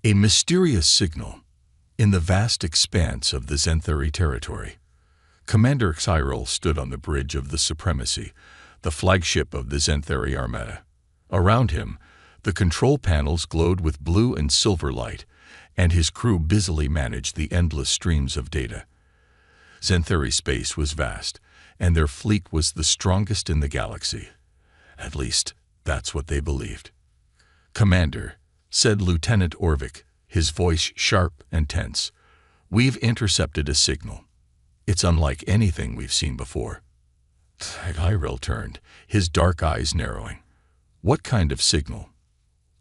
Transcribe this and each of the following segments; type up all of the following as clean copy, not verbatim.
A mysterious signal in the vast expanse of the Xanthari territory. Commander Cyril stood on the bridge of the Supremacy, the flagship of the Xanthari Armada. Around him, the control panels glowed with blue and silver light, and his crew busily managed the endless streams of data. Xanthari space was vast, and their fleet was the strongest in the galaxy. At least, that's what they believed. "Commander," said Lieutenant Orvik, his voice sharp and tense, "we've intercepted a signal. It's unlike anything we've seen before." Cyril turned, his dark eyes narrowing. "What kind of signal?"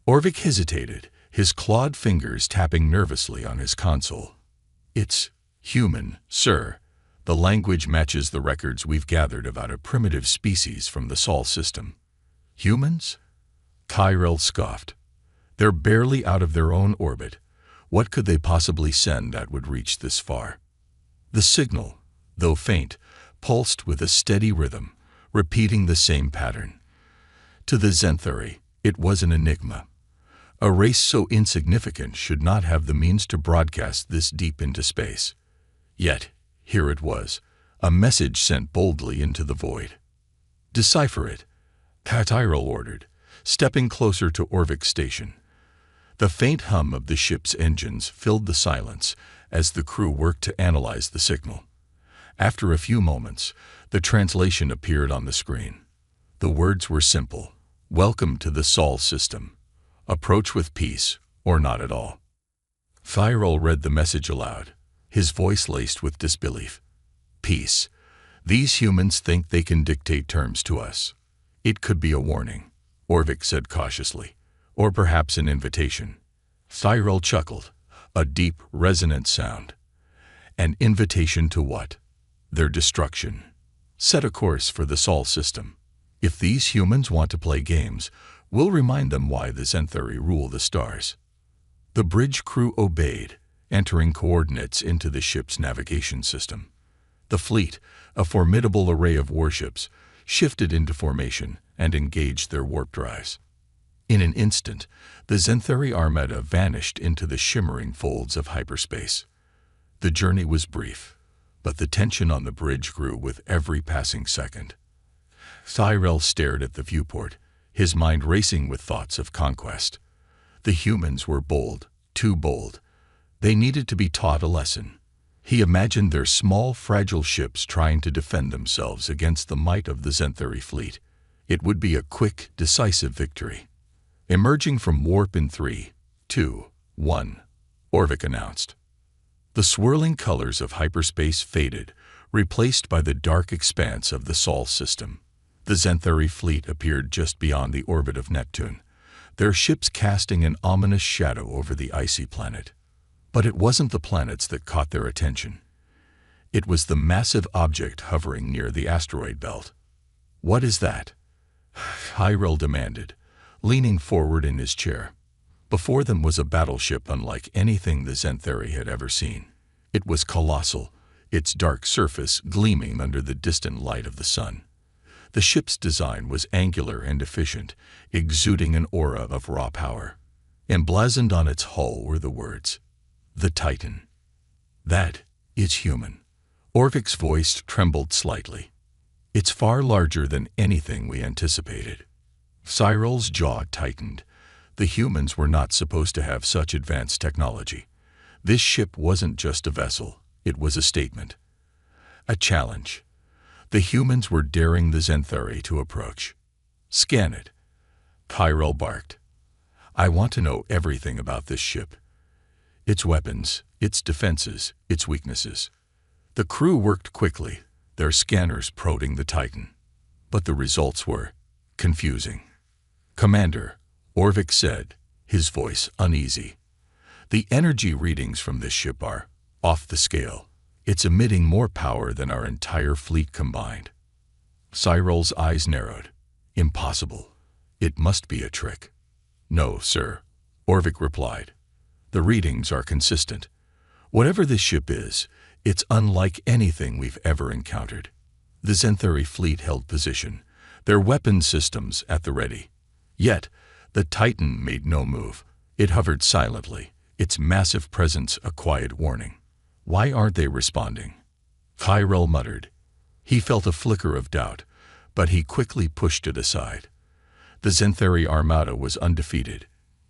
Orvik hesitated, his clawed fingers tapping nervously on his console. "It's human, sir. The language matches the records we've gathered about a primitive species from the Sol system." "Humans?" Cyril scoffed. "They're barely out of their own orbit. What could they possibly send that would reach this far?" The signal, though faint, pulsed with a steady rhythm, repeating the same pattern. To the Xanthari, it was an enigma. A race so insignificant should not have the means to broadcast this deep into space. Yet, here it was, a message sent boldly into the void. "Decipher it," Cyril ordered, stepping closer to Orvik's station. The faint hum of the ship's engines filled the silence as the crew worked to analyze the signal. After a few moments, the translation appeared on the screen. The words were simple: "Welcome to the Sol system. Approach with peace, or not at all." Cyril read the message aloud, his voice laced with disbelief. "Peace. These humans think they can dictate terms to us." "It could be a warning," Orvik said cautiously, "or perhaps an invitation." Cyril chuckled, a deep, resonant sound. "An invitation to what?" "Their destruction. Set a course for the Sol system. If these humans want to play games, we'll remind them why the Xanthari rule the stars." The bridge crew obeyed, entering coordinates into the ship's navigation system. The fleet, a formidable array of warships, shifted into formation and engaged their warp drives. In an instant, the Xanthari Armada vanished into the shimmering folds of hyperspace. The journey was brief, but the tension on the bridge grew with every passing second. Cyril stared at the viewport, his mind racing with thoughts of conquest. The humans were bold, too bold. They needed to be taught a lesson. He imagined their small, fragile ships trying to defend themselves against the might of the Xanthari fleet. It would be a quick, decisive victory. "Emerging from warp in 3, 2, 1, Orvik announced. The swirling colors of hyperspace faded, replaced by the dark expanse of the Sol system. The Xanthari fleet appeared just beyond the orbit of Neptune, their ships casting an ominous shadow over the icy planet. But it wasn't the planets that caught their attention. It was the massive object hovering near the asteroid belt. "What is that?" Cyril demanded, leaning forward in his chair. Before them was a battleship unlike anything the Xanthari had ever seen. It was colossal, its dark surface gleaming under the distant light of the sun. The ship's design was angular and efficient, exuding an aura of raw power. Emblazoned on its hull were the words, "The Titan." "That is human." Orvik's voice trembled slightly. "It's far larger than anything we anticipated." Cyril's jaw tightened. The humans were not supposed to have such advanced technology. This ship wasn't just a vessel, it was a statement. A challenge. The humans were daring the Xanthari to approach. "Scan it," Cyril barked. "I want to know everything about this ship. Its weapons, its defenses, its weaknesses." The crew worked quickly, their scanners prodding the Titan. But the results were confusing. "Commander," Orvik said, his voice uneasy, "the energy readings from this ship are off the scale. It's emitting more power than our entire fleet combined." Cyril's eyes narrowed. "Impossible. It must be a trick." "No, sir," Orvik replied. "The readings are consistent. Whatever this ship is, it's unlike anything we've ever encountered." The Xanthari fleet held position, their weapon systems at the ready. Yet, the Titan made no move. It hovered silently, its massive presence a quiet warning. Why aren't they responding? Tyrell muttered. He felt a flicker of doubt, but he quickly pushed it aside. The Xanthari Armada was undefeated.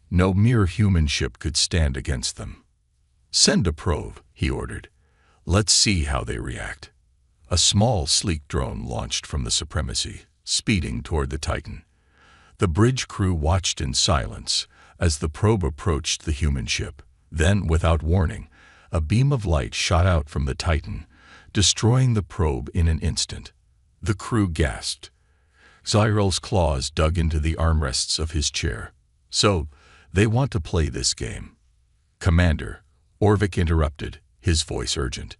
No mere human ship could stand against them. Send a probe, he ordered. Let's see how they react. A small, sleek drone launched from the Supremacy, speeding toward the Titan. The bridge crew watched in silence as the probe approached the human ship. Then, without warning, a beam of light shot out from the Titan, destroying the probe in an instant. The crew gasped. Xyrel's claws dug into the armrests of his chair. So, they want to play this game. Commander, Orvik interrupted, his voice urgent.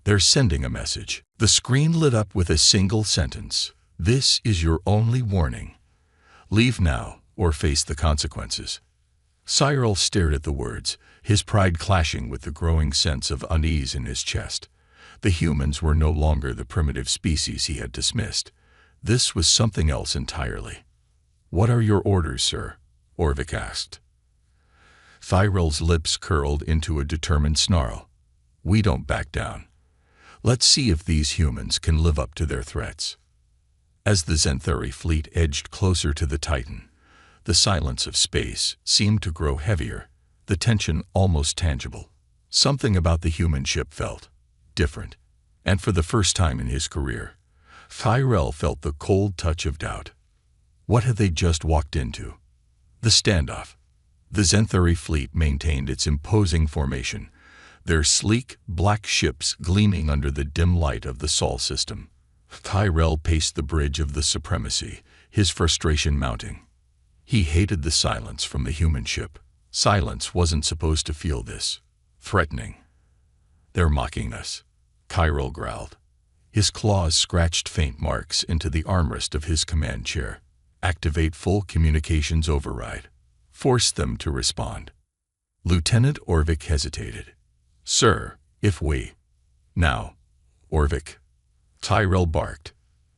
They're sending a message. The screen lit up with a single sentence. This is your only warning. Leave now, or face the consequences. Cyril stared at the words, his pride clashing with the growing sense of unease in his chest. The humans were no longer the primitive species he had dismissed. This was something else entirely. What are your orders, sir? Orvik asked. Cyril's lips curled into a determined snarl. We don't back down. Let's see if these humans can live up to their threats. As the Xanthari fleet edged closer to the Titan, the silence of space seemed to grow heavier, the tension almost tangible. Something about the human ship felt different, and for the first time in his career, Tyrell felt the cold touch of doubt. What had they just walked into? The standoff. The Xanthari fleet maintained its imposing formation, their sleek, black ships gleaming under the dim light of the Sol system. Tyrell paced the bridge of the Supremacy, his frustration mounting. He hated the silence from the human ship. Silence wasn't supposed to feel this threatening. They're mocking us, Tyrell growled. His claws scratched faint marks into the armrest of his command chair. Activate full communications override. Force them to respond. Lieutenant Orvik hesitated. Sir, if we... Now, Orvik. Tyrell barked.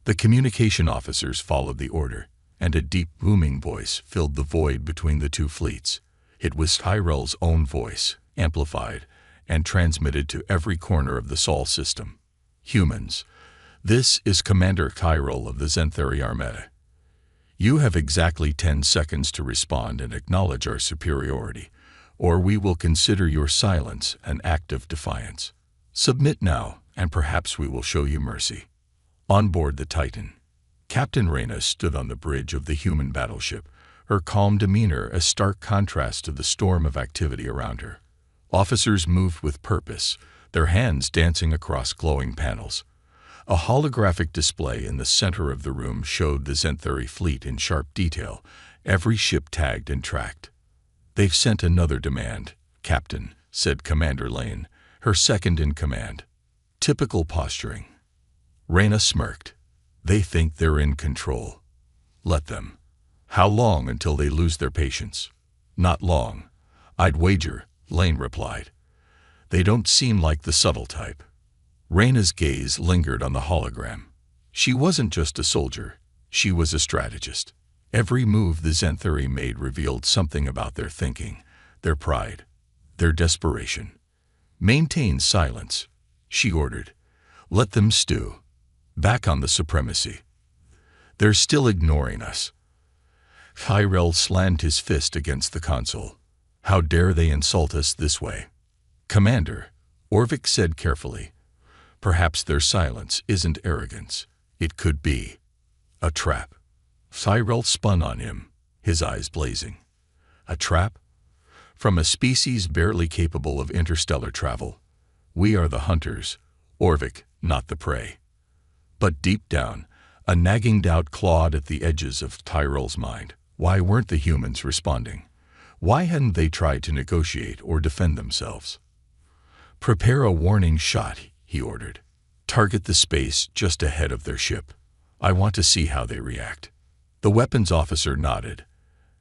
The communication officers followed the order, and a deep booming voice filled the void between the two fleets. It was Tyrell's own voice, amplified, and transmitted to every corner of the Sol system. Humans, this is Commander Tyrell of the Xanthari Armada. You have exactly 10 seconds to respond and acknowledge our superiority, or we will consider your silence an act of defiance. Submit now, and perhaps we will show you mercy. On board the Titan, Captain Reyna stood on the bridge of the human battleship, her calm demeanor a stark contrast to the storm of activity around her. Officers moved with purpose, their hands dancing across glowing panels. A holographic display in the center of the room showed the Xanthari fleet in sharp detail, every ship tagged and tracked. They've sent another demand, Captain, said Commander Lane, her second in command. Typical posturing. Reyna smirked. They think they're in control. Let them. How long until they lose their patience? Not long. I'd wager, Lane replied. They don't seem like the subtle type. Reyna's gaze lingered on the hologram. She wasn't just a soldier. She was a strategist. Every move the Xanthari made revealed something about their thinking, their pride, their desperation. Maintain silence, she ordered. Let them stew. Back on the Supremacy. They're still ignoring us. Tyrell slammed his fist against the console. How dare they insult us this way? Commander, Orvik said carefully. Perhaps their silence isn't arrogance. It could be a trap. Tyrell spun on him, his eyes blazing. A trap? From a species barely capable of interstellar travel. We are the hunters, Orvik, not the prey. But deep down, a nagging doubt clawed at the edges of Tyrell's mind. Why weren't the humans responding? Why hadn't they tried to negotiate or defend themselves? Prepare a warning shot, he ordered. Target the space just ahead of their ship. I want to see how they react. The weapons officer nodded,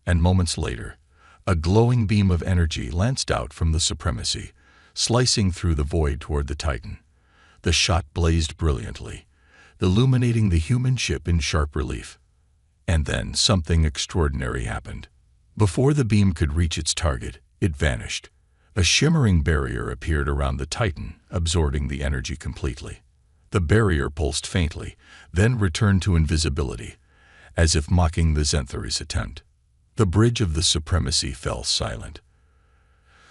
and moments later, a glowing beam of energy lanced out from the Supremacy, slicing through the void toward the Titan. The shot blazed brilliantly, illuminating the human ship in sharp relief. And then something extraordinary happened. Before the beam could reach its target, it vanished. A shimmering barrier appeared around the Titan, absorbing the energy completely. The barrier pulsed faintly, then returned to invisibility, as if mocking the Xanthari's attempt. The bridge of the supremacy fell silent.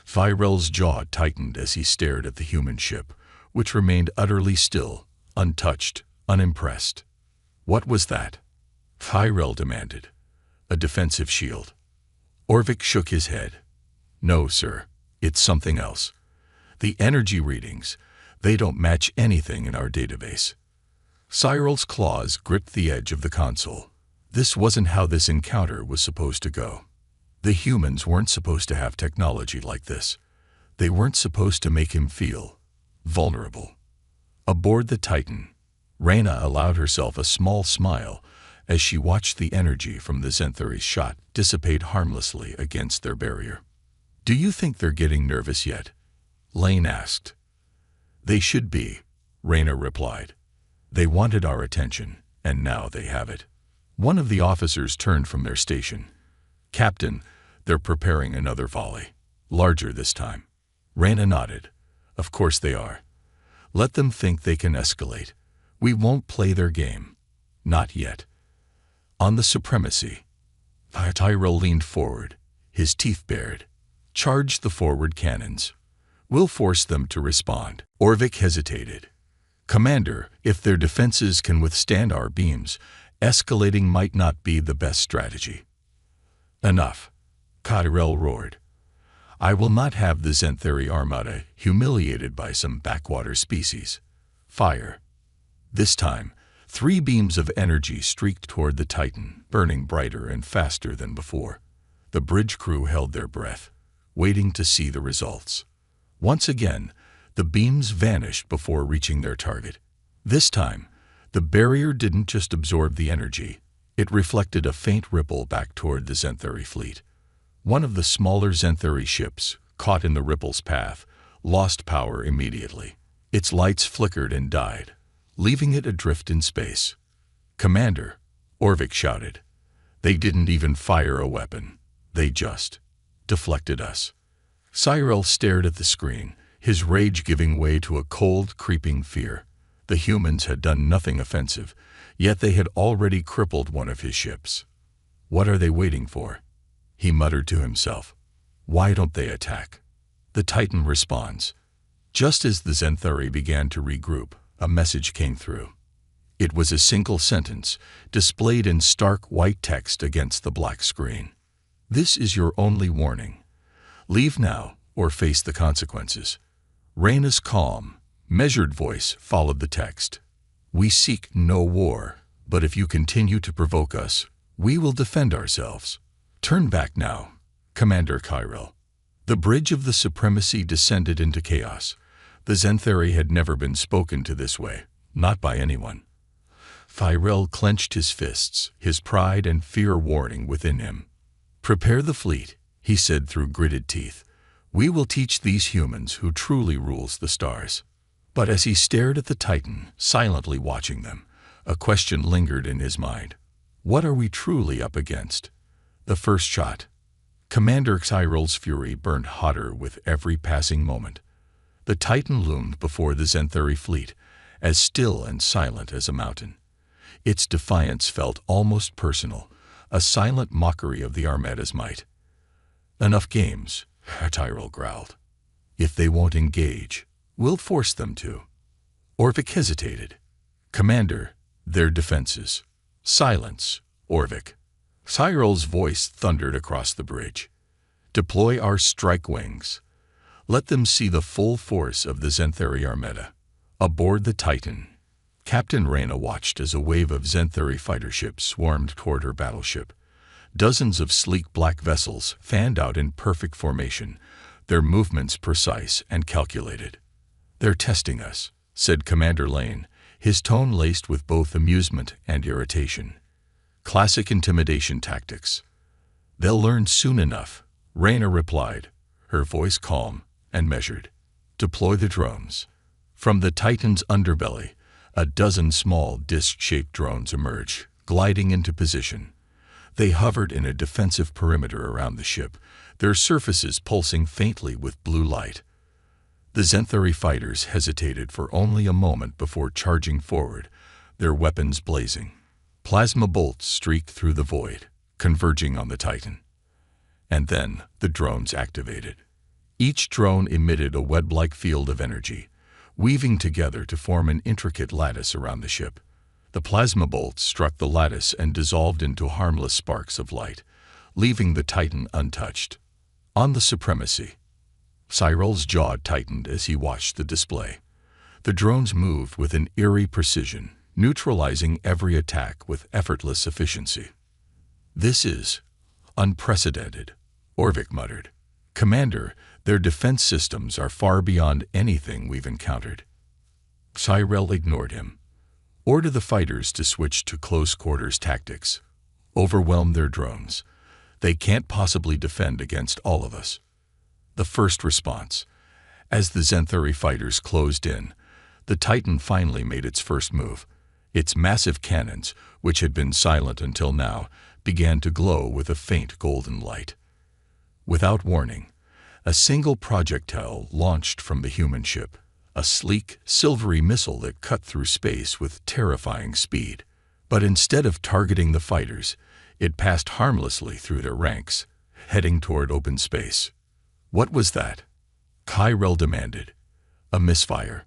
Firel's jaw tightened as he stared at the human ship, which remained utterly still, untouched, unimpressed. What was that? Firel demanded. A defensive shield. Orvik shook his head. No, sir. It's something else. The energy readings, they don't match anything in our database. Cyril's claws gripped the edge of the console. This wasn't how this encounter was supposed to go. The humans weren't supposed to have technology like this. They weren't supposed to make him feel vulnerable. Aboard the Titan, Reyna allowed herself a small smile as she watched the energy from the Xanthari's shot dissipate harmlessly against their barrier. Do you think they're getting nervous yet? Lane asked. They should be, Reyna replied. They wanted our attention, and now they have it. One of the officers turned from their station. Captain, they're preparing another volley. Larger this time. Reyna nodded. Of course they are. Let them think they can escalate. We won't play their game. Not yet. On the supremacy, Tyrell leaned forward, his teeth bared. Charge the forward cannons. We'll force them to respond. Orvik hesitated. Commander, if their defenses can withstand our beams, escalating might not be the best strategy. Enough, Tyrell roared. I will not have the Xanthari Armada humiliated by some backwater species. Fire. This time, 3 beams of energy streaked toward the Titan, burning brighter and faster than before. The bridge crew held their breath, waiting to see the results. Once again, the beams vanished before reaching their target. This time, the barrier didn't just absorb the energy, it reflected a faint ripple back toward the Xanthari fleet. One of the smaller Xanthari ships, caught in the ripple's path, lost power immediately. Its lights flickered and died, leaving it adrift in space. Commander, Orvik shouted. They didn't even fire a weapon. They just deflected us. Cyril stared at the screen, his rage giving way to a cold, creeping fear. The humans had done nothing offensive, yet they had already crippled one of his ships. What are they waiting for? He muttered to himself. Why don't they attack? The Titan responds. Just as the Xanthari began to regroup, a message came through. It was a single sentence, displayed in stark white text against the black screen. This is your only warning. Leave now, or face the consequences. Reyna's calm, measured voice followed the text. We seek no war, but if you continue to provoke us, we will defend ourselves. Turn back now, Commander Kyril. The bridge of the supremacy descended into chaos. The Xanthari had never been spoken to this way, not by anyone. Firel clenched his fists, his pride and fear warring within him. Prepare the fleet, he said through gritted teeth. We will teach these humans who truly rules the stars. But as he stared at the Titan, silently watching them, a question lingered in his mind. What are we truly up against? The first shot. Commander Cyril's fury burned hotter with every passing moment. The Titan loomed before the Xanthari fleet, as still and silent as a mountain. Its defiance felt almost personal, a silent mockery of the Armada's might. Enough games, Tyrell growled. If they won't engage, we'll force them to. Orvik hesitated. Commander, their defenses. Silence, Orvik. Cyril's voice thundered across the bridge. Deploy our strike wings. Let them see the full force of the Xanthari Armada. Aboard the Titan, Captain Reyna watched as a wave of Xanthari fighter ships swarmed toward her battleship. Dozens of sleek black vessels fanned out in perfect formation, their movements precise and calculated. They're testing us, said Commander Lane, his tone laced with both amusement and irritation. Classic intimidation tactics. They'll learn soon enough, Reyna replied, her voice calm and measured. Deploy the drones. From the Titan's underbelly, a dozen small disc-shaped drones emerge, gliding into position. They hovered in a defensive perimeter around the ship, their surfaces pulsing faintly with blue light. The Xanthari fighters hesitated for only a moment before charging forward, their weapons blazing. Plasma bolts streaked through the void, converging on the Titan. And then the drones activated. Each drone emitted a web-like field of energy, weaving together to form an intricate lattice around the ship. The plasma bolts struck the lattice and dissolved into harmless sparks of light, leaving the Titan untouched. On the supremacy, Cyrul's jaw tightened as he watched the display. The drones moved with an eerie precision, neutralizing every attack with effortless efficiency. "This is unprecedented," Orvik muttered. "Commander, their defense systems are far beyond anything we've encountered." Cyril ignored him. "Order the fighters to switch to close-quarters tactics. Overwhelm their drones. They can't possibly defend against all of us." The first response. As the Xanthari fighters closed in, the Titan finally made its first move. Its massive cannons, which had been silent until now, began to glow with a faint golden light. Without warning, a single projectile launched from the human ship, a sleek, silvery missile that cut through space with terrifying speed. But instead of targeting the fighters, it passed harmlessly through their ranks, heading toward open space. "What was that?" Kyrell demanded. "A misfire."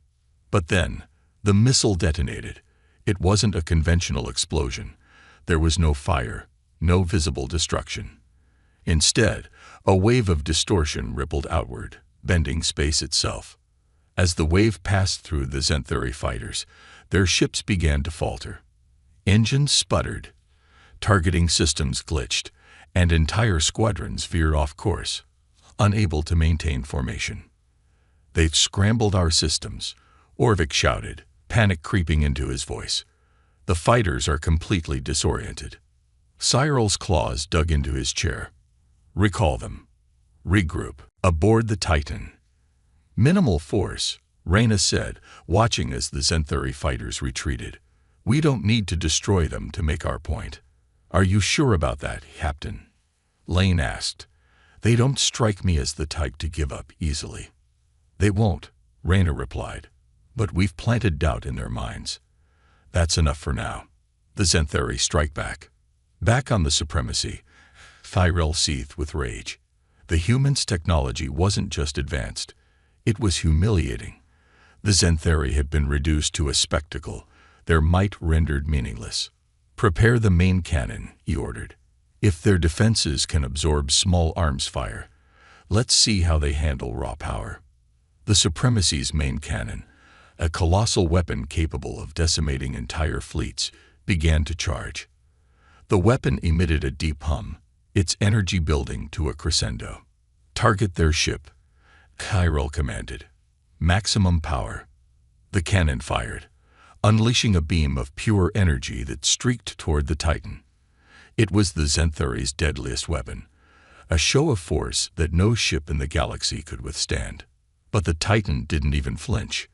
But then, the missile detonated. It wasn't a conventional explosion. There was no fire, no visible destruction. Instead, a wave of distortion rippled outward, bending space itself. As the wave passed through the Xanthari fighters, their ships began to falter. Engines sputtered, targeting systems glitched, and entire squadrons veered off course, unable to maintain formation. "They've scrambled our systems," Orvik shouted, panic creeping into his voice. "The fighters are completely disoriented." Cyril's claws dug into his chair. "Recall them. Regroup. Aboard the Titan." "Minimal force," Reyna said, watching as the Xanthari fighters retreated. "We don't need to destroy them to make our point." "Are you sure about that, Captain?" Lane asked. "They don't strike me as the type to give up easily." "They won't," Reyna replied. "But we've planted doubt in their minds." "That's enough for now." The Xanthari strike back. Back on the supremacy, Cyril seethed with rage. The humans' technology wasn't just advanced, it was humiliating. The Xanthari had been reduced to a spectacle, their might rendered meaningless. "Prepare the main cannon," he ordered. "If their defenses can absorb small arms fire, let's see how they handle raw power." The supremacy's main cannon, a colossal weapon capable of decimating entire fleets, began to charge. The weapon emitted a deep hum, its energy building to a crescendo. "Target their ship," Kyrell commanded. "Maximum power." The cannon fired, unleashing a beam of pure energy that streaked toward the Titan. It was the Xanthari's deadliest weapon, a show of force that no ship in the galaxy could withstand. But the Titan didn't even flinch.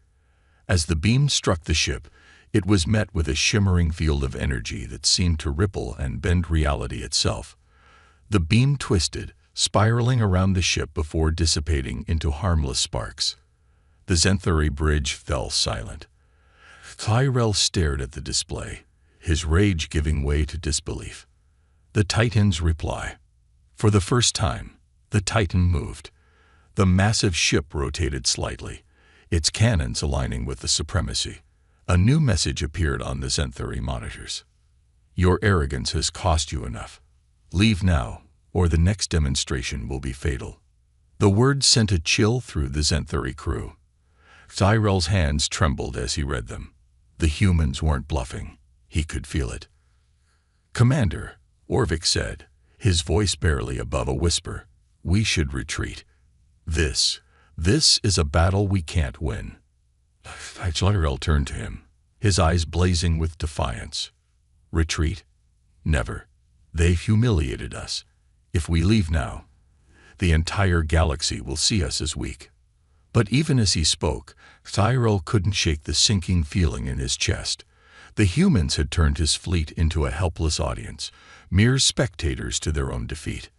As the beam struck the ship, it was met with a shimmering field of energy that seemed to ripple and bend reality itself. The beam twisted, spiraling around the ship before dissipating into harmless sparks. The Xanthari bridge fell silent. Kyrell stared at the display, his rage giving way to disbelief. The Titan's reply. For the first time, the Titan moved. The massive ship rotated slightly, its cannons aligning with the supremacy. A new message appeared on the Xanthari monitors. "Your arrogance has cost you enough. Leave now, or the next demonstration will be fatal." The words sent a chill through the Xanthari crew. Cyrell's hands trembled as he read them. The humans weren't bluffing. He could feel it. "Commander," Orvik said, his voice barely above a whisper, "we should retreat. This is a battle we can't win." Cyrell turned to him, his eyes blazing with defiance. "Retreat? Never. They've humiliated us. If we leave now, the entire galaxy will see us as weak." But even as he spoke, Cyrell couldn't shake the sinking feeling in his chest. The humans had turned his fleet into a helpless audience, mere spectators to their own defeat.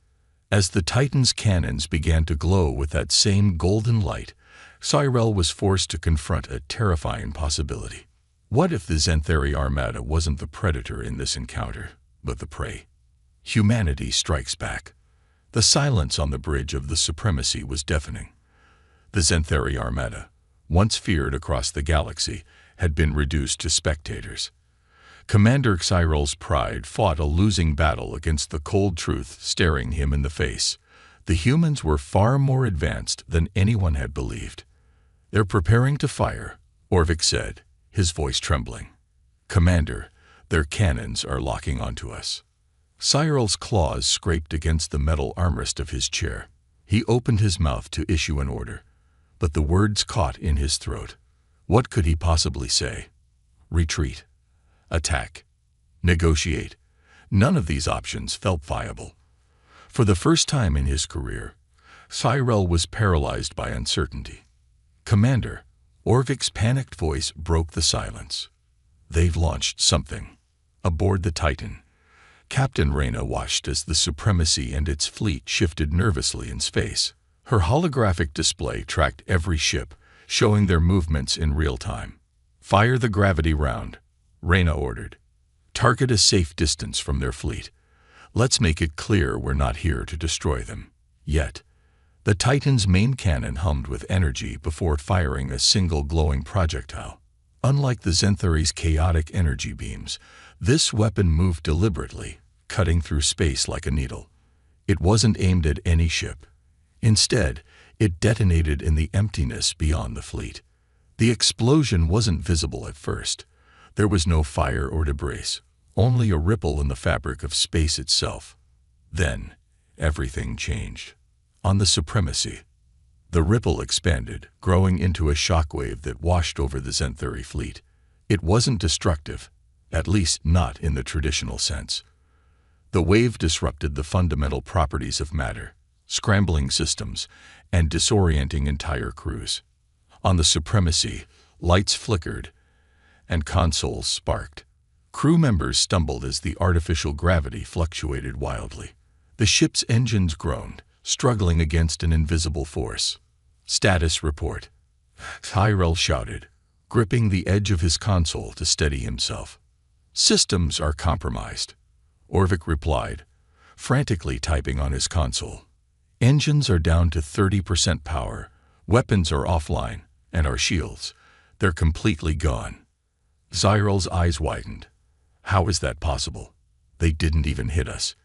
As the Titan's cannons began to glow with that same golden light, Cyril was forced to confront a terrifying possibility. What if the Xanthari Armada wasn't the predator in this encounter, but the prey? Humanity strikes back. The silence on the bridge of the Supremacy was deafening. The Xanthari Armada, once feared across the galaxy, had been reduced to spectators. Commander Cyril's pride fought a losing battle against the cold truth staring him in the face. The humans were far more advanced than anyone had believed. "They're preparing to fire," Orvik said, his voice trembling. "Commander, their cannons are locking onto us." Cyril's claws scraped against the metal armrest of his chair. He opened his mouth to issue an order, but the words caught in his throat. What could he possibly say? Retreat. Attack. Negotiate. None of these options felt viable. For the first time in his career, Cyril was paralyzed by uncertainty. "Commander," Orvik's panicked voice broke the silence. "They've launched something." Aboard the Titan, Captain Reyna watched as the Supremacy and its fleet shifted nervously in space. Her holographic display tracked every ship, showing their movements in real time. "Fire the gravity round," Reyna ordered. "Target a safe distance from their fleet. Let's make it clear we're not here to destroy them." Yet, the Titan's main cannon hummed with energy before firing a single glowing projectile. Unlike the Xanthari's chaotic energy beams, this weapon moved deliberately, cutting through space like a needle. It wasn't aimed at any ship. Instead, it detonated in the emptiness beyond the fleet. The explosion wasn't visible at first. There was no fire or debris, only a ripple in the fabric of space itself. Then, everything changed. On the Supremacy, the ripple expanded, growing into a shockwave that washed over the Xanthari fleet. It wasn't destructive, at least not in the traditional sense. The wave disrupted the fundamental properties of matter, scrambling systems, and disorienting entire crews. On the Supremacy, lights flickered, and consoles sparked. Crew members stumbled as the artificial gravity fluctuated wildly. The ship's engines groaned, struggling against an invisible force. "Status report," Cyril shouted, gripping the edge of his console to steady himself. "Systems are compromised," Orvik replied, frantically typing on his console. "Engines are down to 30% power, weapons are offline, and our shields, they're completely gone." Cyril's eyes widened. "How is that possible? They didn't even hit us."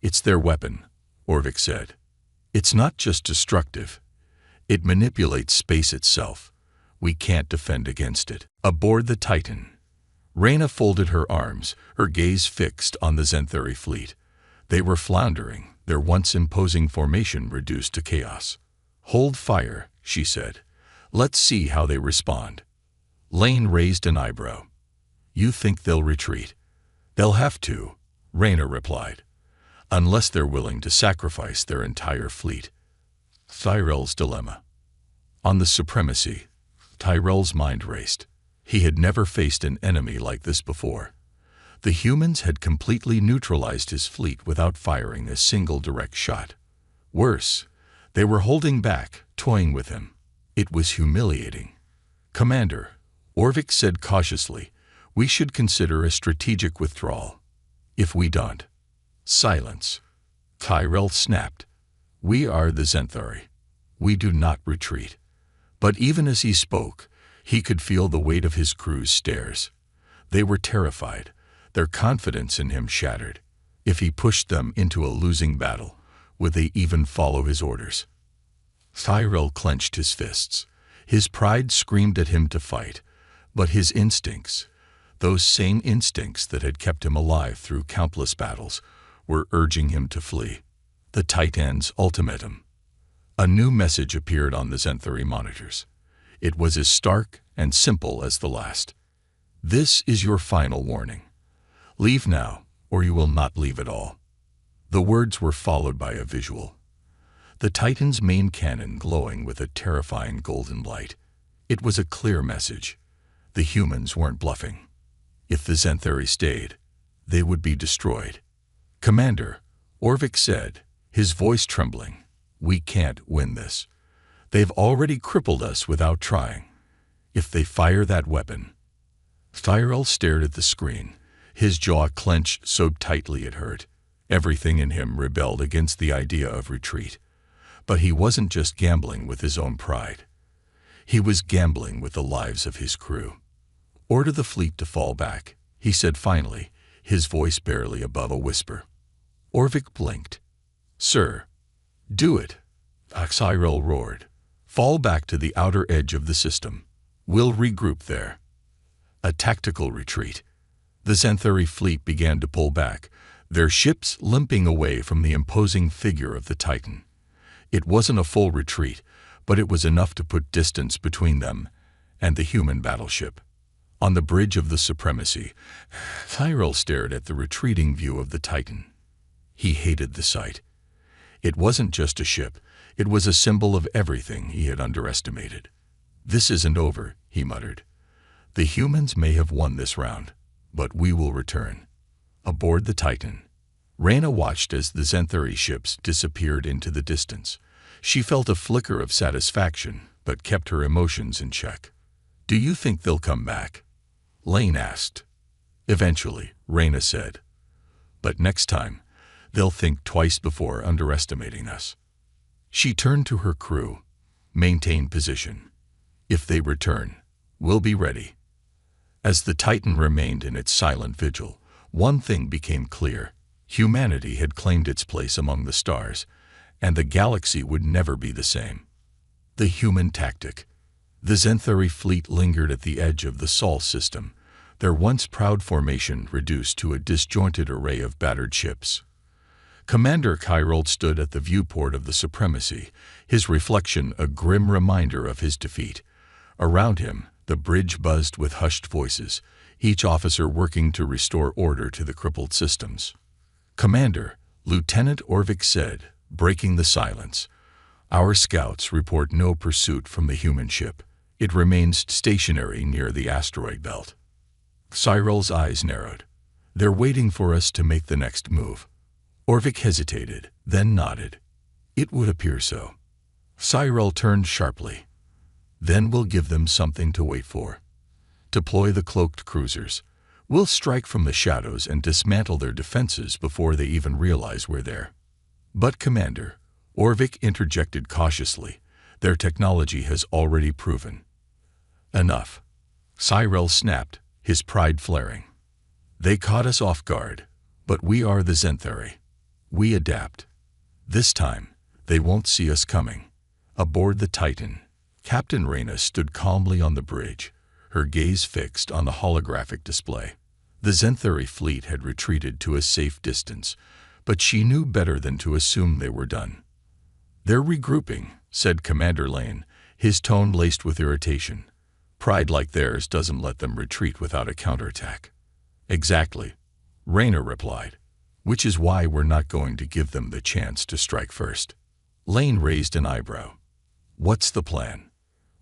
"It's their weapon," Orvik said. "It's not just destructive. It manipulates space itself. We can't defend against it." Aboard the Titan, Reyna folded her arms, her gaze fixed on the Xanthari fleet. They were floundering, their once imposing formation reduced to chaos. "Hold fire," she said. "Let's see how they respond." Lane raised an eyebrow. "You think they'll retreat?" "They'll have to," Reyna replied, "unless they're willing to sacrifice their entire fleet." Cyril's dilemma. On the Supremacy, Cyril's mind raced. He had never faced an enemy like this before. The humans had completely neutralized his fleet without firing a single direct shot. Worse, they were holding back, toying with him. It was humiliating. "Commander," Orvik said cautiously, "we should consider a strategic withdrawal. If we don't—" Silence. Cyril snapped. "We are the Xanthari. We do not retreat." But even as he spoke, he could feel the weight of his crew's stares. They were terrified, their confidence in him shattered. If he pushed them into a losing battle, would they even follow his orders? Cyril clenched his fists. His pride screamed at him to fight, but his instincts, those same instincts that had kept him alive through countless battles, were urging him to flee. The Titan's ultimatum. A new message appeared on the Xanthari monitors. It was as stark and simple as the last. "This is your final warning. Leave now, or you will not leave at all." The words were followed by a visual. The Titan's main cannon glowing with a terrifying golden light. It was a clear message. The humans weren't bluffing. If the Xanthari stayed, they would be destroyed. "Commander," Orvik said, his voice trembling, "we can't win this. They've already crippled us without trying. If they fire that weapon—" Tyrell stared at the screen, his jaw clenched so tightly it hurt. Everything in him rebelled against the idea of retreat. But he wasn't just gambling with his own pride. He was gambling with the lives of his crew. "Order the fleet to fall back," he said finally, his voice barely above a whisper. Orvik blinked. "Sir." "Do it," Tyrell roared. "Fall back to the outer edge of the system. We'll regroup there." A tactical retreat. The Xanthari fleet began to pull back, their ships limping away from the imposing figure of the Titan. It wasn't a full retreat, but it was enough to put distance between them and the human battleship. On the bridge of the Supremacy, Tyrell stared at the retreating view of the Titan. He hated the sight. It wasn't just a ship, it was a symbol of everything he had underestimated. "This isn't over," he muttered. "The humans may have won this round, but we will return." Aboard the Titan, Reyna watched as the Xanthari ships disappeared into the distance. She felt a flicker of satisfaction, but kept her emotions in check. "Do you think they'll come back?" Lane asked. "Eventually," Reyna said. "But next time, they'll think twice before underestimating us." She turned to her crew. "Maintain position. If they return, we'll be ready." As the Titan remained in its silent vigil, one thing became clear. Humanity had claimed its place among the stars, and the galaxy would never be the same. The human tactic. The Xanthari fleet lingered at the edge of the Sol system, their once proud formation reduced to a disjointed array of battered ships. Commander Kyrold stood at the viewport of the Supremacy, his reflection a grim reminder of his defeat. Around him, the bridge buzzed with hushed voices, each officer working to restore order to the crippled systems. "Commander," Lieutenant Orvik said, breaking the silence, "our scouts report no pursuit from the human ship. It remains stationary near the asteroid belt." Cyrel's eyes narrowed. "They're waiting for us to make the next move." Orvik hesitated, then nodded. "It would appear so." Cyrel turned sharply. "Then we'll give them something to wait for. Deploy the cloaked cruisers. We'll strike from the shadows and dismantle their defenses before they even realize we're there." "But Commander," Orvik interjected cautiously, "their technology has already proven." "Enough." Cyrel snapped, his pride flaring. "They caught us off guard, but we are the Xanthari. We adapt. This time, they won't see us coming." Aboard the Titan, Captain Reyna stood calmly on the bridge, her gaze fixed on the holographic display. The Xanthari fleet had retreated to a safe distance, but she knew better than to assume they were done. "They're regrouping," said Commander Lane, his tone laced with irritation. "Pride like theirs doesn't let them retreat without a counterattack." "Exactly," Reyna replied, "which is why we're not going to give them the chance to strike first." Lane raised an eyebrow. "What's the plan?"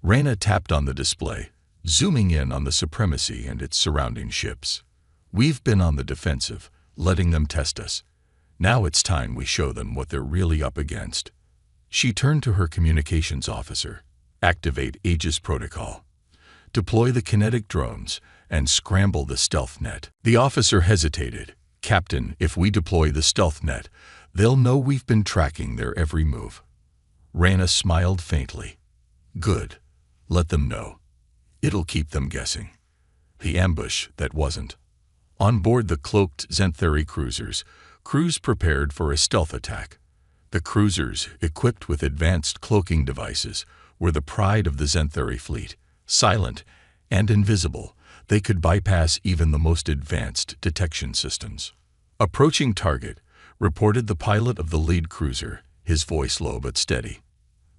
Reyna tapped on the display, zooming in on the Supremacy and its surrounding ships. "We've been on the defensive, letting them test us. Now it's time we show them what they're really up against." She turned to her communications officer. "Activate Aegis Protocol. Deploy the kinetic drones and scramble the stealth net." The officer hesitated. "Captain, if we deploy the stealth net, they'll know we've been tracking their every move." Reyna smiled faintly. "Good. Let them know. It'll keep them guessing." The ambush that wasn't. On board the cloaked Xanthari cruisers, crews prepared for a stealth attack. The cruisers, equipped with advanced cloaking devices, were the pride of the Xanthari fleet. Silent and invisible, they could bypass even the most advanced detection systems. "Approaching target," reported the pilot of the lead cruiser, his voice low but steady.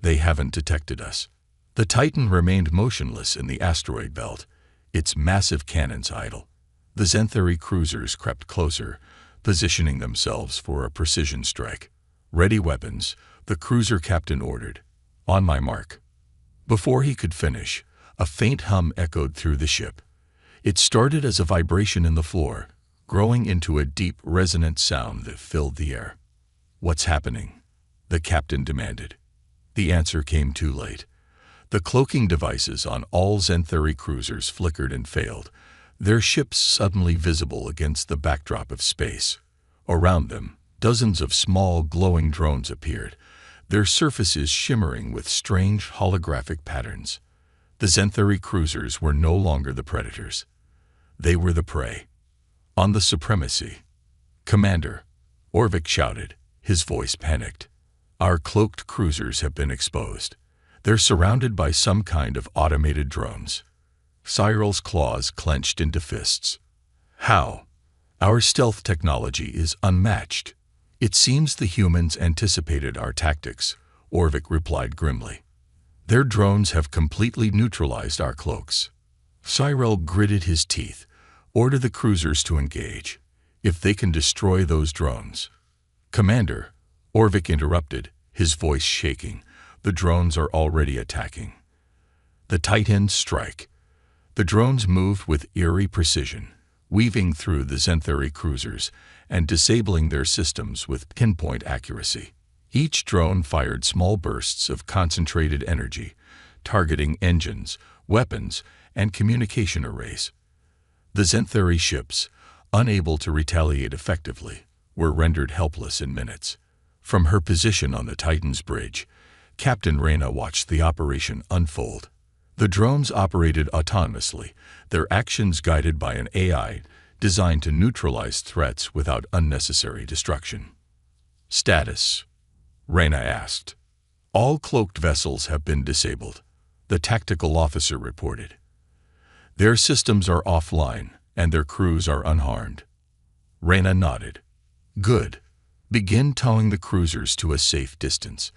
"They haven't detected us." The Titan remained motionless in the asteroid belt, its massive cannons idle. The Xanthari cruisers crept closer, positioning themselves for a precision strike. "Ready weapons," the cruiser captain ordered. "On my mark." Before he could finish, a faint hum echoed through the ship. It started as a vibration in the floor, growing into a deep, resonant sound that filled the air. "What's happening?" the captain demanded. The answer came too late. The cloaking devices on all Xanthari cruisers flickered and failed, their ships suddenly visible against the backdrop of space. Around them, dozens of small, glowing drones appeared, their surfaces shimmering with strange holographic patterns. The Xanthari cruisers were no longer the predators. They were the prey. On the supremacy. "Commander," Orvik shouted, his voice panicked. "Our cloaked cruisers have been exposed. They're surrounded by some kind of automated drones." Cyril's claws clenched into fists. "How? Our stealth technology is unmatched." "It seems the humans anticipated our tactics," Orvik replied grimly. "Their drones have completely neutralized our cloaks." Cyril gritted his teeth. "Order the cruisers to engage. If they can destroy those drones." "Commander," Orvik interrupted, his voice shaking. "The drones are already attacking." The Titans strike. The drones moved with eerie precision, weaving through the Xanthari cruisers and disabling their systems with pinpoint accuracy. Each drone fired small bursts of concentrated energy, targeting engines, weapons, and communication arrays. The Xanthari ships, unable to retaliate effectively, were rendered helpless in minutes. From her position on the Titan's bridge, Captain Reyna watched the operation unfold. The drones operated autonomously, their actions guided by an AI designed to neutralize threats without unnecessary destruction. "Status?" Reyna asked. "All cloaked vessels have been disabled," the tactical officer reported. "Their systems are offline, and their crews are unharmed." Reyna nodded. "Good. Begin towing the cruisers to a safe distance.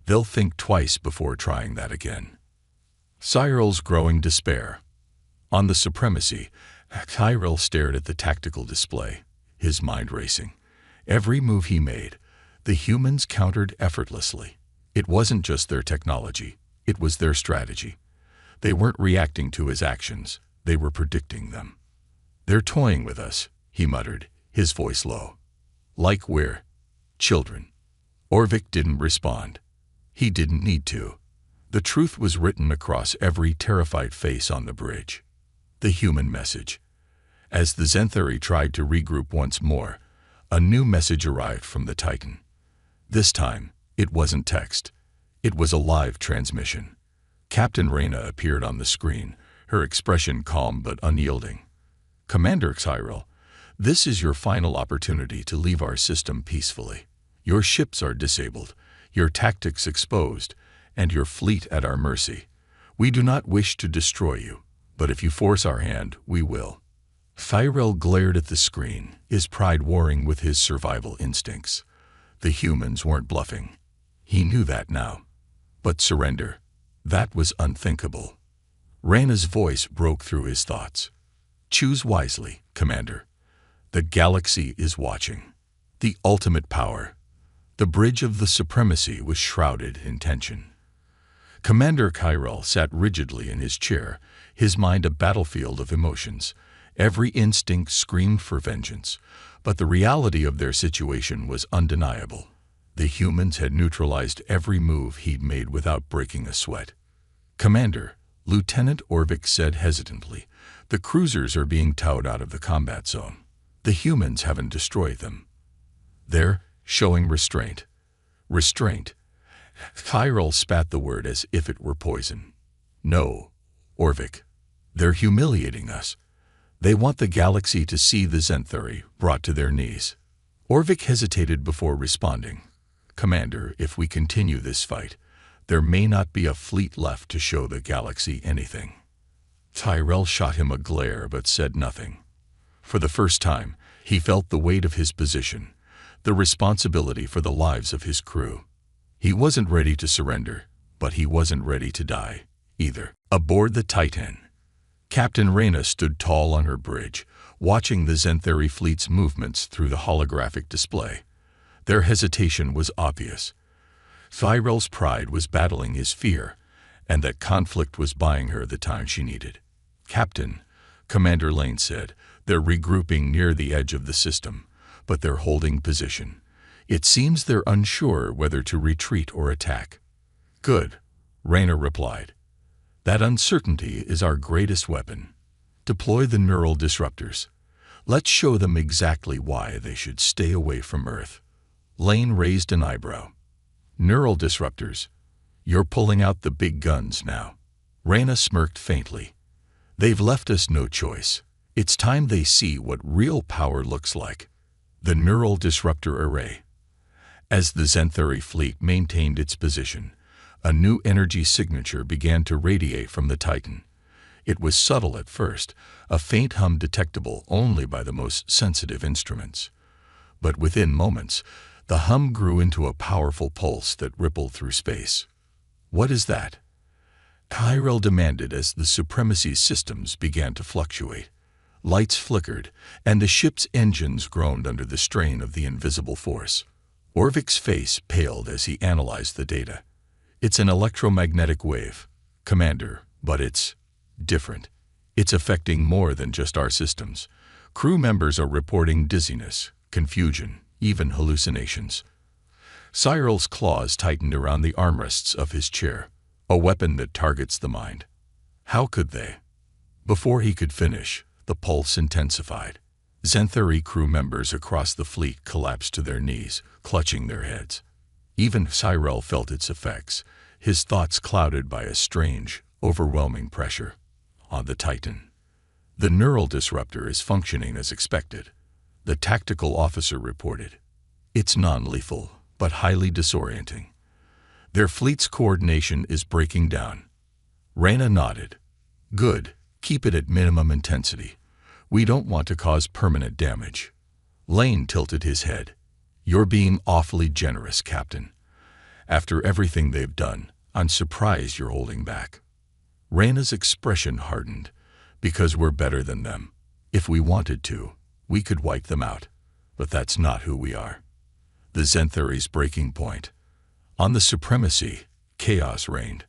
They'll think twice before trying that again." Cyril's growing despair. On the supremacy, Cyril stared at the tactical display, his mind racing. Every move he made, the humans countered effortlessly. It wasn't just their technology, it was their strategy. They weren't reacting to his actions, they were predicting them. "They're toying with us," he muttered, his voice low. "Like we're children." Orvik didn't respond. He didn't need to. The truth was written across every terrified face on the bridge. The human message. As the Xanthari tried to regroup once more, a new message arrived from the Titan. This time, it wasn't text. It was a live transmission. Captain Reyna appeared on the screen, her expression calm but unyielding. "Commander Cyril, this is your final opportunity to leave our system peacefully. Your ships are disabled, your tactics exposed, and your fleet at our mercy. We do not wish to destroy you, but if you force our hand, we will." Cyril glared at the screen, his pride warring with his survival instincts. The humans weren't bluffing. He knew that now. But surrender, that was unthinkable. Reyna's voice broke through his thoughts. "Choose wisely, Commander. The galaxy is watching. The ultimate power." The bridge of the supremacy was shrouded in tension. Commander Cyril sat rigidly in his chair, his mind a battlefield of emotions. Every instinct screamed for vengeance, but the reality of their situation was undeniable. The humans had neutralized every move he'd made without breaking a sweat. "Commander," Lieutenant Orvik said hesitantly, "the cruisers are being towed out of the combat zone. The humans haven't destroyed them. They're showing restraint." "Restraint?" Cyril spat the word as if it were poison. "No, Orvik. They're humiliating us. They want the galaxy to see the Xanthari brought to their knees." Orvik hesitated before responding. "Commander, if we continue this fight, there may not be a fleet left to show the galaxy anything." Cyril shot him a glare but said nothing. For the first time, he felt the weight of his position, the responsibility for the lives of his crew. He wasn't ready to surrender, but he wasn't ready to die, either. Aboard the Titan, Captain Reyna stood tall on her bridge, watching the Xanthari fleet's movements through the holographic display. Their hesitation was obvious. Cyril's pride was battling his fear, and that conflict was buying her the time she needed. "Captain," Commander Lane said. They're regrouping near the edge of the system, but they're holding position. It seems they're unsure whether to retreat or attack. Good, Rayna replied. That uncertainty is our greatest weapon. Deploy the neural disruptors. Let's show them exactly why they should stay away from Earth. Lane raised an eyebrow. Neural disruptors? You're pulling out the big guns now. Rayna smirked faintly. They've left us no choice. It's time they see what real power looks like. The Neural Disruptor Array. As the Xanthari fleet maintained its position, a new energy signature began to radiate from the Titan. It was subtle at first, a faint hum detectable only by the most sensitive instruments. But within moments, the hum grew into a powerful pulse that rippled through space. What is that? Tyrell demanded as the Supremacy's systems began to fluctuate. Lights flickered, and the ship's engines groaned under the strain of the invisible force. Orvik's face paled as he analyzed the data. It's an electromagnetic wave, Commander, but it's different. It's affecting more than just our systems. Crew members are reporting dizziness, confusion, even hallucinations. Cyril's claws tightened around the armrests of his chair, a weapon that targets the mind. How could they? Before he could finish, the pulse intensified. Xanthari crew members across the fleet collapsed to their knees, clutching their heads. Even Cyril felt its effects, his thoughts clouded by a strange, overwhelming pressure. On the Titan. The neural disruptor is functioning as expected, the tactical officer reported. It's non-lethal, but highly disorienting. Their fleet's coordination is breaking down. Rayna nodded. Good, keep it at minimum intensity. We don't want to cause permanent damage. Lane tilted his head. You're being awfully generous, Captain. After everything they've done, I'm surprised you're holding back. Rayna's expression hardened. Because we're better than them. If we wanted to, we could wipe them out. But that's not who we are. The Xanthari's breaking point. On the Supremacy, chaos reigned.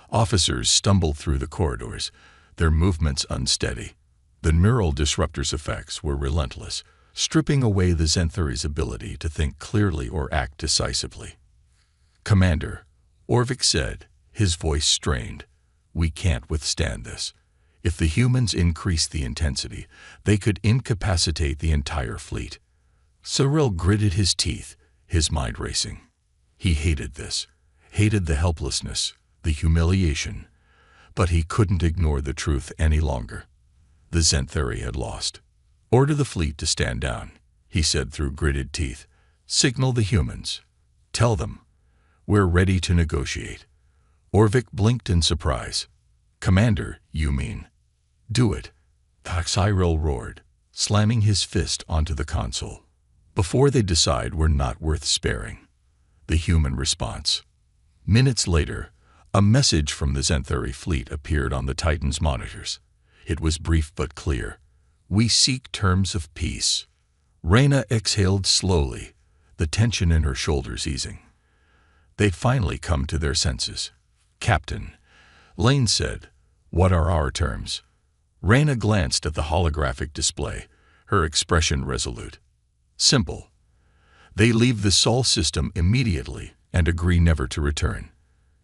Officers stumbled through the corridors, their movements unsteady. The neural disruptor's effects were relentless, stripping away the Xanthari's ability to think clearly or act decisively. Commander, Orvik said, his voice strained. We can't withstand this. If the humans increase the intensity, they could incapacitate the entire fleet. Cyril gritted his teeth, his mind racing. He hated this, hated the helplessness, the humiliation. But he couldn't ignore the truth any longer. The Xanthari had lost. Order the fleet to stand down, he said through gritted teeth. Signal the humans. Tell them. We're ready to negotiate. Orvik blinked in surprise. Commander, you mean? Do it. Cyril roared, slamming his fist onto the console. Before they decide, we're not worth sparing. The human response. Minutes later, a message from the Xanthari fleet appeared on the Titan's monitors. It was brief but clear. We seek terms of peace. Rayna exhaled slowly, the tension in her shoulders easing. They'd finally come to their senses. Captain, Lane said, what are our terms? Rayna glanced at the holographic display, her expression resolute. Simple. They leave the Sol system immediately and agree never to return.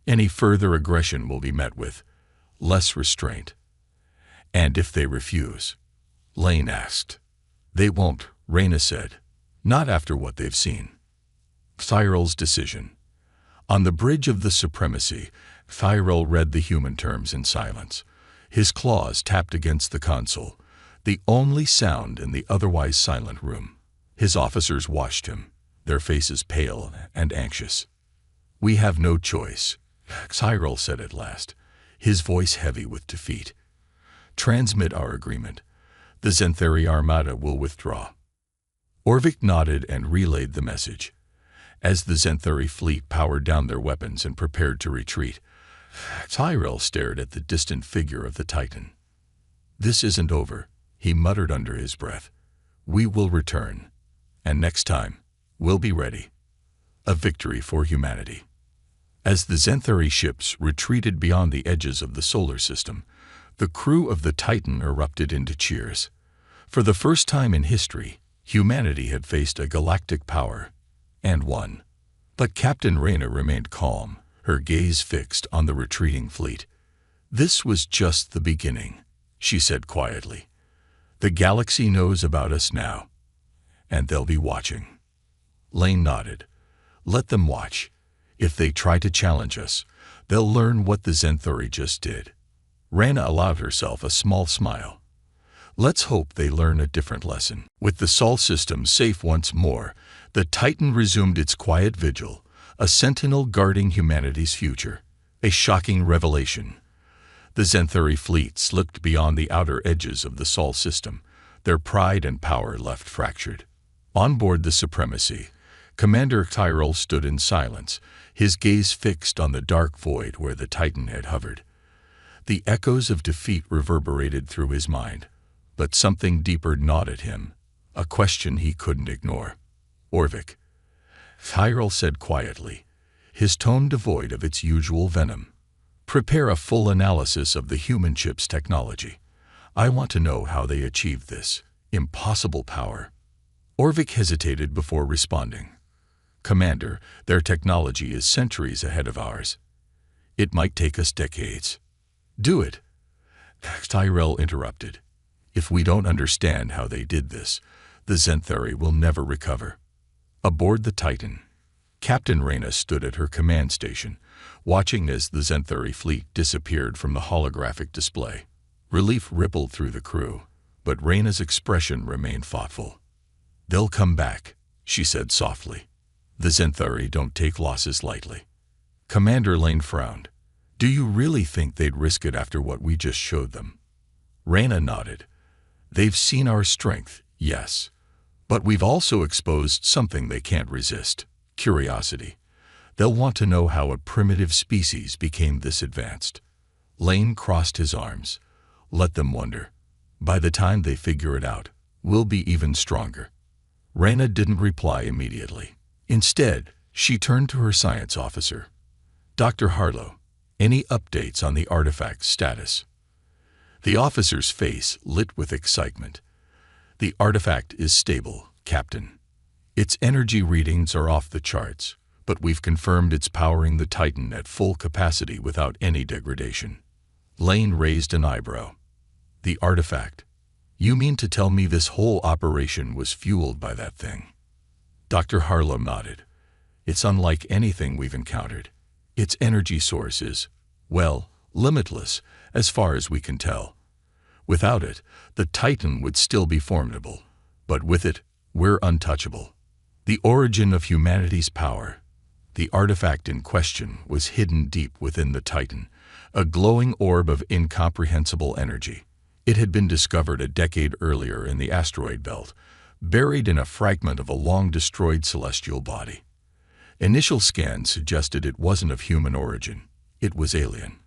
Any further aggression will be met with less restraint. And if they refuse? Lane asked. They won't, Rayna said. Not after what they've seen. Cyril's decision. On the bridge of the Supremacy, Cyril read the human terms in silence. His claws tapped against the console, the only sound in the otherwise silent room. His officers watched him, their faces pale and anxious. We have no choice, Cyril said at last, his voice heavy with defeat. Transmit our agreement. The Xanthari Armada will withdraw. Orvik nodded and relayed the message. As the Xanthari fleet powered down their weapons and prepared to retreat, Cyril stared at the distant figure of the Titan. This isn't over, he muttered under his breath. We will return. And next time, we'll be ready. A victory for humanity. As the Xanthari ships retreated beyond the edges of the solar system, The crew of the Titan erupted into cheers. For the first time in history, humanity had faced a galactic power, and won. But Captain Reyna remained calm, her gaze fixed on the retreating fleet. "This was just the beginning," she said quietly. "The galaxy knows about us now, and they'll be watching." Lane nodded. "Let them watch. If they try to challenge us, they'll learn what the Zenthuri just did." Reyna allowed herself a small smile. "Let's hope they learn a different lesson." With the Sol system safe once more, the Titan resumed its quiet vigil, a sentinel guarding humanity's future. A shocking revelation. The Zenthuri fleet slipped beyond the outer edges of the Sol system, their pride and power left fractured. On board the Supremacy, Commander Tyrell stood in silence, his gaze fixed on the dark void where the Titan had hovered. The echoes of defeat reverberated through his mind, but something deeper gnawed at him, a question he couldn't ignore. "Orvik," Tyrell said quietly, his tone devoid of its usual venom. "Prepare a full analysis of the human chip's technology. I want to know how they achieved this impossible power." Orvik hesitated before responding. "Commander, their technology is centuries ahead of ours. It might take us decades." "Do it," Tyrell interrupted. "If we don't understand how they did this, the Zenthuri will never recover." Aboard the Titan, Captain Reyna stood at her command station, watching as the Zenthuri fleet disappeared from the holographic display. Relief rippled through the crew, but Reyna's expression remained thoughtful. "They'll come back," she said softly. "The Zenthuri don't take losses lightly." Commander Lane frowned. "Do you really think they'd risk it after what we just showed them?" Reyna nodded. "They've seen our strength, yes. But we've also exposed something they can't resist: curiosity. They'll want to know how a primitive species became this advanced." Lane crossed his arms. "Let them wonder. By the time they figure it out, we'll be even stronger." Reyna didn't reply immediately. Instead, she turned to her science officer. "Dr. Harlow, any updates on the artifact's status?" The officer's face lit with excitement. "The artifact is stable, Captain. Its energy readings are off the charts, but we've confirmed it's powering the Titan at full capacity without any degradation." Lane raised an eyebrow. "The artifact? You mean to tell me this whole operation was fueled by that thing?" Dr. Harlow nodded. "It's unlike anything we've encountered. Its energy source is, well, limitless, as far as we can tell. Without it, the Titan would still be formidable, but with it, we're untouchable. The origin of humanity's power. The artifact in question was hidden deep within the Titan, a glowing orb of incomprehensible energy. It had been discovered a decade earlier in the asteroid belt, buried in a fragment of a long-destroyed celestial body. Initial scans suggested it wasn't of human origin. It was alien.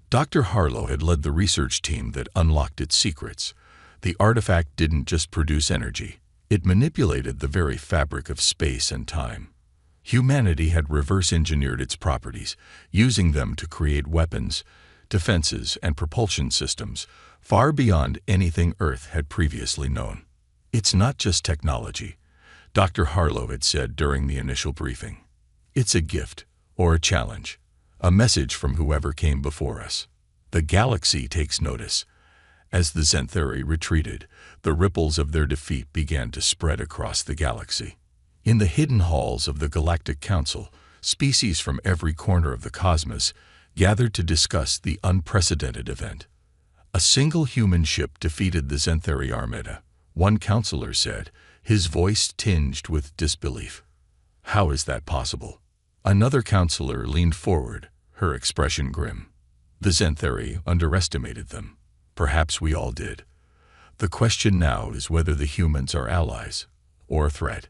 Dr. Harlow had led the research team that unlocked its secrets. The artifact didn't just produce energy. It manipulated the very fabric of space and time. Humanity had reverse-engineered its properties, using them to create weapons, defenses, and propulsion systems far beyond anything Earth had previously known. "It's not just technology," Dr. Harlow had said during the initial briefing. "It's a gift, or a challenge, a message from whoever came before us. The galaxy takes notice." As the Zenthuri retreated, the ripples of their defeat began to spread across the galaxy. In the hidden halls of the Galactic Council, species from every corner of the cosmos gathered to discuss the unprecedented event. "A single human ship defeated the Zenthuri Armada," one counselor said, his voice tinged with disbelief. "How is that possible?" Another counselor leaned forward, her expression grim. "The Zenthuri underestimated them. Perhaps we all did. The question now is whether the humans are allies or a threat."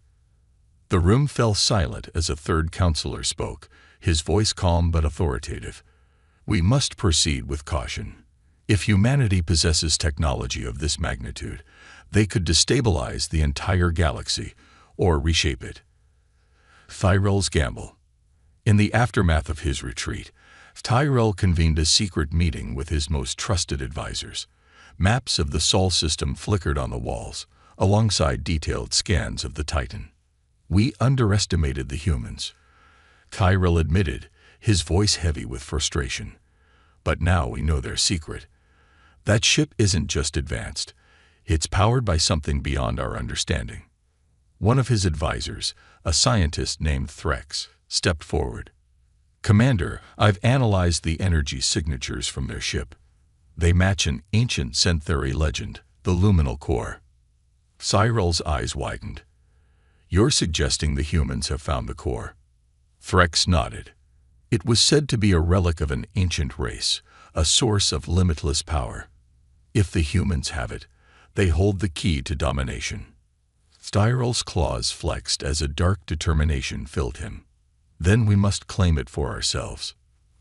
The room fell silent as a third counselor spoke, his voice calm but authoritative. "We must proceed with caution. If humanity possesses technology of this magnitude, they could destabilize the entire galaxy or reshape it." Tyrell's gamble. In the aftermath of his retreat, Tyrell convened a secret meeting with his most trusted advisors. Maps of the Sol system flickered on the walls, alongside detailed scans of the Titan. "We underestimated the humans," Tyrell admitted, his voice heavy with frustration. "But now we know their secret. That ship isn't just advanced. It's powered by something beyond our understanding." One of his advisors, a scientist named Threx, stepped forward. "Commander, I've analyzed the energy signatures from their ship. They match an ancient Syntheri legend, the luminal core." Tyrell's eyes widened. "You're suggesting the humans have found the core?" Threx nodded. "It was said to be a relic of an ancient race, a source of limitless power. If the humans have it, they hold the key to domination." Tyrell's claws flexed as a dark determination filled him. "Then we must claim it for ourselves.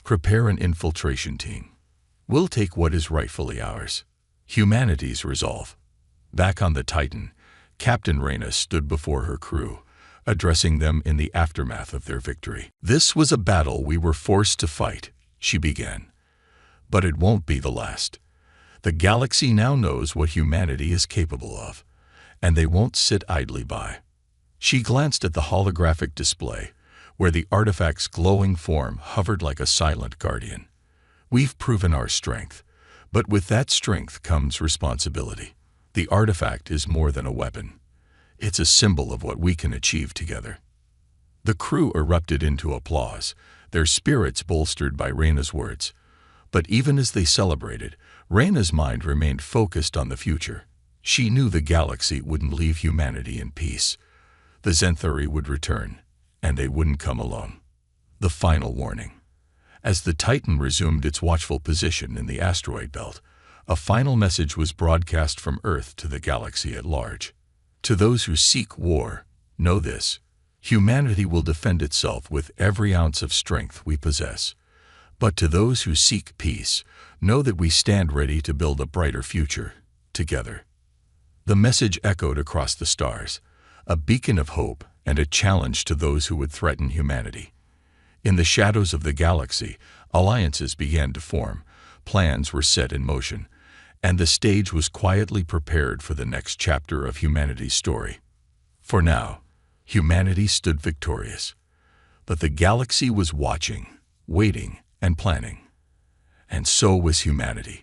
Prepare an infiltration team. We'll take what is rightfully ours. Humanity's resolve." Back on the Titan, Captain Reyna stood before her crew, addressing them in the aftermath of their victory. "This was a battle we were forced to fight," she began. "But it won't be the last. The galaxy now knows what humanity is capable of, and they won't sit idly by." She glanced at the holographic display, where the artifact's glowing form hovered like a silent guardian. "We've proven our strength, but with that strength comes responsibility. The artifact is more than a weapon. It's a symbol of what we can achieve together." The crew erupted into applause, their spirits bolstered by Reyna's words. But even as they celebrated, Reyna's mind remained focused on the future. She knew the galaxy wouldn't leave humanity in peace. The Syntheri would return, and they wouldn't come alone. The final warning. As the Titan resumed its watchful position in the asteroid belt, a final message was broadcast from Earth to the galaxy at large. "To those who seek war, know this: humanity will defend itself with every ounce of strength we possess. But to those who seek peace, know that we stand ready to build a brighter future, together." The message echoed across the stars, a beacon of hope and a challenge to those who would threaten humanity. In the shadows of the galaxy, alliances began to form, plans were set in motion, and the stage was quietly prepared for the next chapter of humanity's story. For now, humanity stood victorious. But the galaxy was watching, waiting, and planning. And so was humanity.